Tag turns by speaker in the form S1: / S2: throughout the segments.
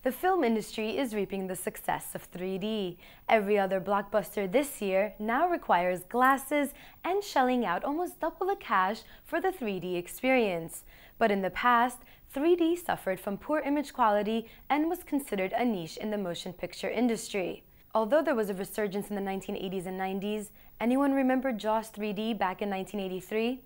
S1: The film industry is reaping the success of 3D. Every other blockbuster this year now requires glasses and shelling out almost double the cash for the 3D experience. But in the past, 3D suffered from poor image quality and was considered a niche in the motion picture industry. Although there was a resurgence in the 1980s and 90s, anyone remember Jaws 3D back in 1983?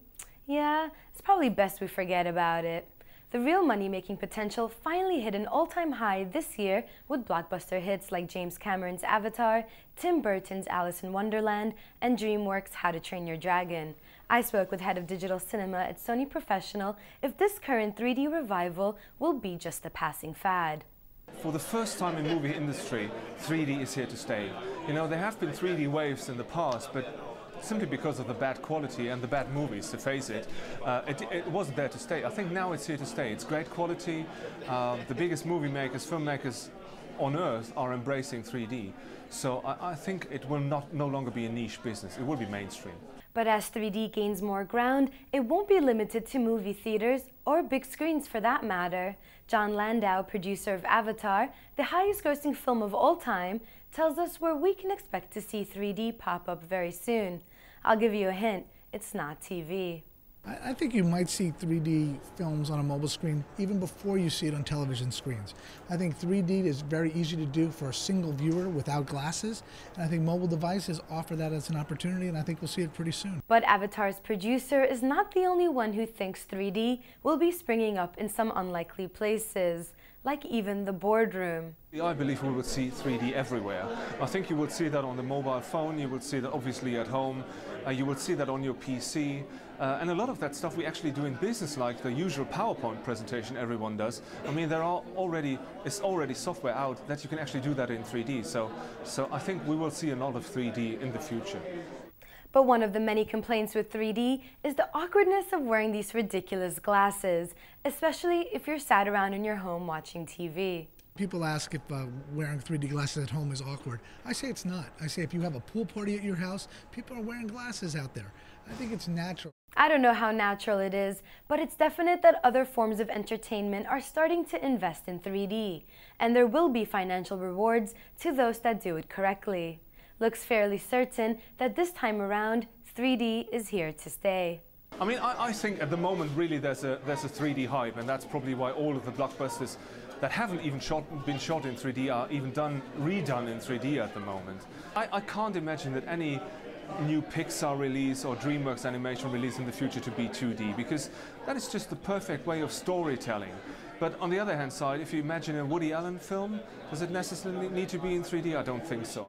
S1: Yeah, it's probably best we forget about it. The real money-making potential finally hit an all-time high this year with blockbuster hits like James Cameron's Avatar, Tim Burton's Alice in Wonderland, and DreamWork's How to Train Your Dragon. I spoke with head of digital cinema at Sony Professional if this current 3D revival will be just a passing fad.
S2: For the first time in movie industry, 3D is here to stay. You know, there have been 3D waves in the past, but simply because of the bad quality and the bad movies, to face it, it wasn't there to stay. I think now it's here to stay. It's great quality. The biggest movie makers, filmmakers on earth are embracing 3D. So I think it will no longer be a niche business. It will be mainstream.
S1: But as 3D gains more ground, it won't be limited to movie theaters or big screens for that matter. Jon Landau, producer of Avatar, the highest-grossing film of all time, tells us where we can expect to see 3D pop up very soon. I'll give you a hint, it's not TV.
S3: I think you might see 3D films on a mobile screen even before you see it on television screens. I think 3D is very easy to do for a single viewer without glasses, and I think mobile devices offer that as an opportunity, and I think we'll see it pretty soon.
S1: But Avatar's producer is not the only one who thinks 3D will be springing up in some unlikely places, like even the boardroom.
S2: I believe we will see 3D everywhere. I think you would see that on the mobile phone, you would see that obviously at home, you would see that on your PC, and a lot of that stuff we actually do in business, like the usual PowerPoint presentation everyone does. I mean, it's already software out that you can actually do that in 3D, so I think we will see a lot of 3D in the future.
S1: But one of the many complaints with 3D is the awkwardness of wearing these ridiculous glasses, especially if you're sat around in your home watching TV.
S3: People ask if wearing 3D glasses at home is awkward. I say it's not. I say if you have a pool party at your house, people are wearing glasses out there. I think it's natural.
S1: I don't know how natural it is, but it's definite that other forms of entertainment are starting to invest in 3D, and there will be financial rewards to those that do it correctly. Looks fairly certain that this time around, 3D is here to stay.
S2: I mean, I think at the moment really there's a 3D hype, and that's probably why all of the blockbusters that haven't even been shot in 3D are even redone in 3D at the moment. I can't imagine that any new Pixar release or DreamWorks animation release in the future to be 2D, because that is just the perfect way of storytelling. But on the other hand side, if you imagine a Woody Allen film, does it necessarily need to be in 3D? I don't think so.